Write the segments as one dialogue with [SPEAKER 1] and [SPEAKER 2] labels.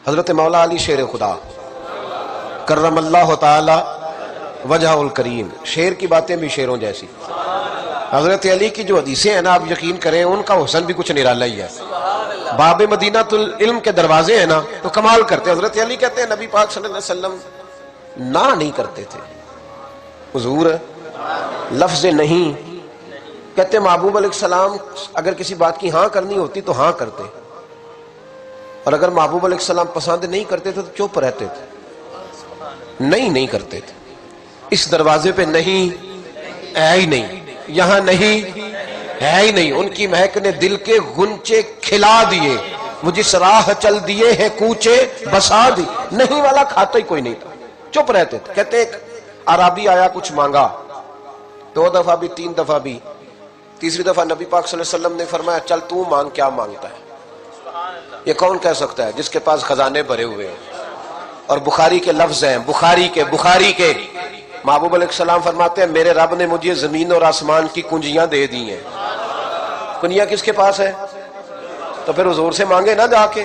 [SPEAKER 1] حضرت مولا علی شیر خدا کرم اللہ تعالی وجہ الکریم، شیر کی باتیں بھی شیروں جیسی. حضرت علی کی جو حدیثیں ہیں نا، آپ یقین کریں ان کا حسن بھی کچھ نرالا ہی ہے. باب مدینہ العلم کے دروازے ہیں نا تو کمال کرتے. حضرت علی کہتے ہیں نبی پاک صلی اللہ علیہ وسلم نہ نہیں کرتے تھے. حضور لفظ نہیں کہتے. محبوب علیہ السلام اگر کسی بات کی ہاں کرنی ہوتی تو ہاں کرتے، اور اگر محبوب علیہ السلام پسند نہیں کرتے تھے تو چپ رہتے تھے، نہیں کرتے تھے. اس دروازے پہ نہیں ہے ہی نہیں، یہاں نہیں ہے ہی نہیں. ان کی مہک نے دل کے غنچے کھلا دیے، وہ جس راہ چل دیے ہیں کوچے بسا دی. نہیں والا کھاتا ہی کوئی نہیں تھا، چپ رہتے تھے. کہتے ایک عربی آیا کچھ مانگا، 2 دفعہ بھی 3 دفعہ بھی، تیسری دفعہ نبی پاک صلی اللہ علیہ وسلم نے فرمایا چل تو مانگ. کیا مانگتا ہے؟ یہ کون کہہ سکتا ہے جس کے پاس خزانے بھرے ہوئے ہیں؟ اور بخاری کے لفظ ہیں، بخاری کے محبوب علیہ السلام فرماتے ہیں میرے رب نے مجھے زمین اور آسمان کی کنجیاں دے دی ہیں. کنجیاں کس کے پاس ہے؟ تو پھر حضور سے مانگے نہ جا کے.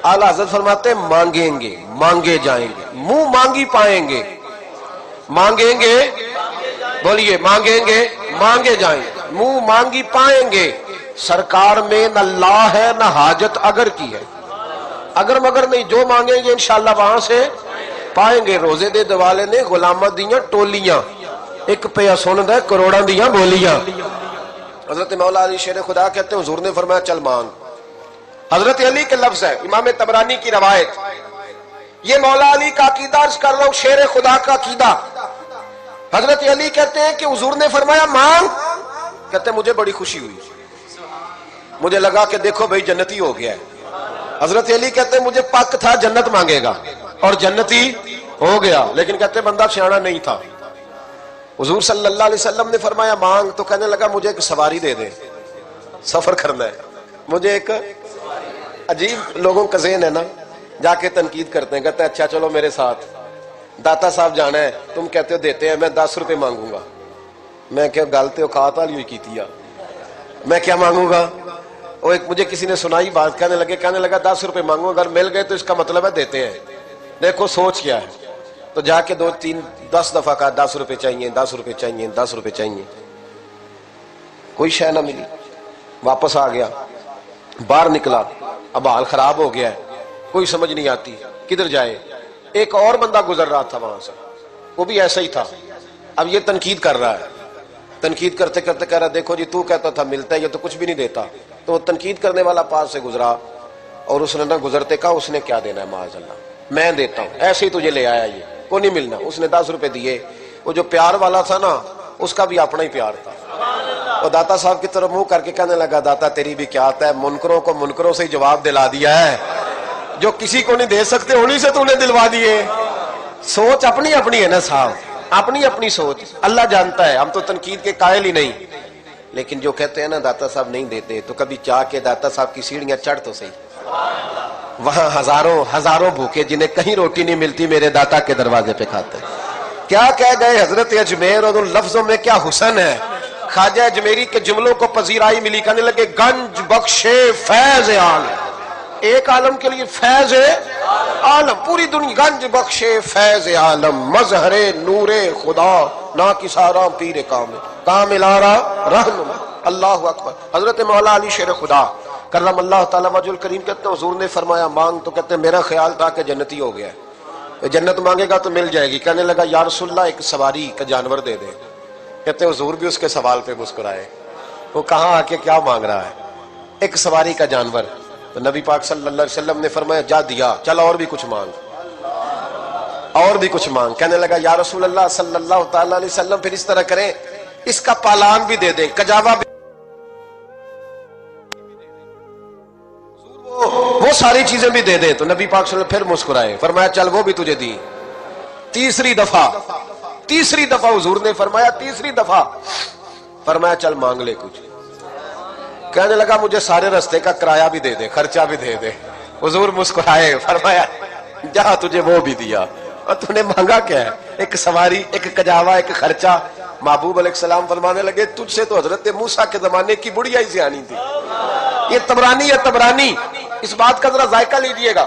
[SPEAKER 1] اعلیٰ حضرت فرماتے ہیں مانگیں گے مانگے جائیں گے، منہ مانگی پائیں گے. مانگیں گے، بولیے مانگیں گے مانگے جائیں گے، منہ مانگی پائیں گے. سرکار میں نہ لا ہے نہ حاجت اگر کی ہے، اگر مگر نہیں، جو مانگیں گے انشاءاللہ وہاں سے پائیں گے. روزے دے دوالے نے غلامہ دیاں ٹولیاں، ایک پہ سن دے کروڑاں دیاں بولیاں. حضرت مولا علی شیر خدا کہتے ہیں حضور نے فرمایا چل مانگ. حضرت علی کے لفظ ہے، امام طبرانی کی روایت. یہ مولا علی کا عقیدہ عرض کر رہا ہوں، شیر خدا کا عقیدہ. حضرت علی کہتے ہیں کہ حضور نے فرمایا مانگ. کہتے ہیں مجھے بڑی خوشی ہوئی، مجھے لگا کہ دیکھو بھئی جنتی ہو گیا ہے. حضرت علی کہتے ہیں مجھے پک تھا جنت مانگے گا، اور جنتی ہو گیا. لیکن کہتے ہیں بندہ سیاںا نہیں تھا. حضور صلی اللہ علیہ وسلم نے فرمایا مانگ. تو کہنے لگا مجھے ایک سواری دے دے، سفر کرنا ہے مجھے. ایک عجیب لوگوں کا ذہن ہے نا، جا کے تنقید کرتے ہیں، کہتے ہیں اچھا چلو میرے ساتھ داتا صاحب جانا ہے، تم کہتے ہو دیتے ہیں، میں 10 روپے مانگوں گا. میں کہ گلتے ہو کھاتا والی ہوئی کیتی ہے، میں کیا مانگوں گا؟ وہ ایک مجھے کسی نے سنائی بات، کہنے لگا 10 روپے مانگوں، اگر مل گئے تو اس کا مطلب ہے دیتے ہیں. دیکھو سوچ کیا ہے. تو جا کے 2 3 10 دفعہ کہا 10 روپے چاہیے 10 روپے چاہیے 10 روپے چاہیے. کوئی شے نہ ملی. واپس آ گیا، باہر نکلا، اب حال خراب ہو گیا ہے، کوئی سمجھ نہیں آتی کدھر جائے. ایک اور بندہ گزر رہا تھا وہاں سے، وہ بھی ایسا ہی تھا. اب یہ تنقید کر رہا ہے، تنقید کرتے کرتے کہہ رہا دیکھو جی تو کہتا تھا ملتا ہے، یہ تو کچھ بھی نہیں دیتا. تو وہ تنقید کرنے والا پاس سے گزرا، اور اس نے نہ گزرتے کہا اس نے کیا دینا ہے، معاذ اللہ میں دیتا ہوں، ایسے ہی تجھے لے آیا، یہ کو نہیں ملنا. اس نے 10 روپے دیے. وہ جو پیار والا تھا نا، اس کا بھی اپنا ہی پیار تھا. وہ داتا صاحب کی طرف منہ کر کے کہنے لگا داتا تیری بھی کیا آتا ہے، منکروں کو منکروں سے ہی جواب دلا دیا ہے، جو کسی کو نہیں دے سکتے انہی سے تو نے دلوا دیے. سوچ اپنی اپنی ہے نا صاحب، اپنی اپنی سوچ. اللہ جانتا ہے، ہم تو تنقید کے قائل ہی نہیں. لیکن جو کہتے ہیں نا داتا صاحب نہیں دیتے، تو کبھی چاہ کے داتا صاحب کی سیڑھیاں چڑھ تو صحیح. وہاں ہزاروں بھوکے جنہیں کہیں روٹی نہیں ملتی میرے داتا کے دروازے پہ کھاتے. کیا کہہ گئے حضرت اجمیر، اور ان لفظوں میں کیا حسن ہے. خواجہ اجمیری کے جملوں کو پذیرائی ملی، کہنے لگے گنج بخشے فیض عالم. ایک عالم کے لیے فیض عالم، پوری دنیا. گنج بخشے فیض عالم، مظہر نور خدا، نا کسارا پیر کامل آرا رہنما. اللہ اکبر. حضرت مولا علی شیر خدا کرم اللہ تعالیٰ وجہ الکریم کہتے ہیں حضور نے فرمایا مانگ. تو کہتے ہیں میرا خیال تھا کہ جنتی ہو گیا ہے، جنت مانگے گا تو مل جائے گی. کہنے لگا یا رسول اللہ ایک سواری کا جانور دے دے. کہتے ہیں حضور بھی اس کے سوال پہ مسکرائے. وہ کہاں آ کے کیا مانگ رہا ہے، ایک سواری کا جانور. تو نبی پاک صلی اللہ علیہ وسلم نے فرمایا جا دیا، چل اور بھی کچھ مانگ، اور بھی کچھ مانگ. کہنے لگا یا رسول اللہ صلی اللہ تعالیٰ علیہ وسلم پھر اس طرح کریں، اس کا پالان بھی دے دیں، کجاوا بھی، وہ ساری چیزیں بھی دے دیں. تو نبی پاک صلی اللہ علیہ وسلم پھر مسکرائے، فرمایا چل وہ بھی تجھے دی. تیسری دفعہ حضور نے فرمایا، تیسری دفعہ فرمایا چل مانگ لے کچھ. کہنے لگا مجھے سارے رستے کا کرایہ بھی دے دے، خرچہ بھی دے دے. حضور مسکرائے، فرمایا جہاں تجھے وہ بھی دیا. اور تو نے مانگا کیا ہے، ایک سواری، ایک کجاوا، ایک خرچہ. محبوب علیہ السلام فرمانے لگے تجھ سے تو حضرت موسیٰ کے زمانے کی بڑھیا ہی سیانی تھی. یہ طبرانی ہے، طبرانی. اس بات کا ذرا ذائقہ لیجئے گا.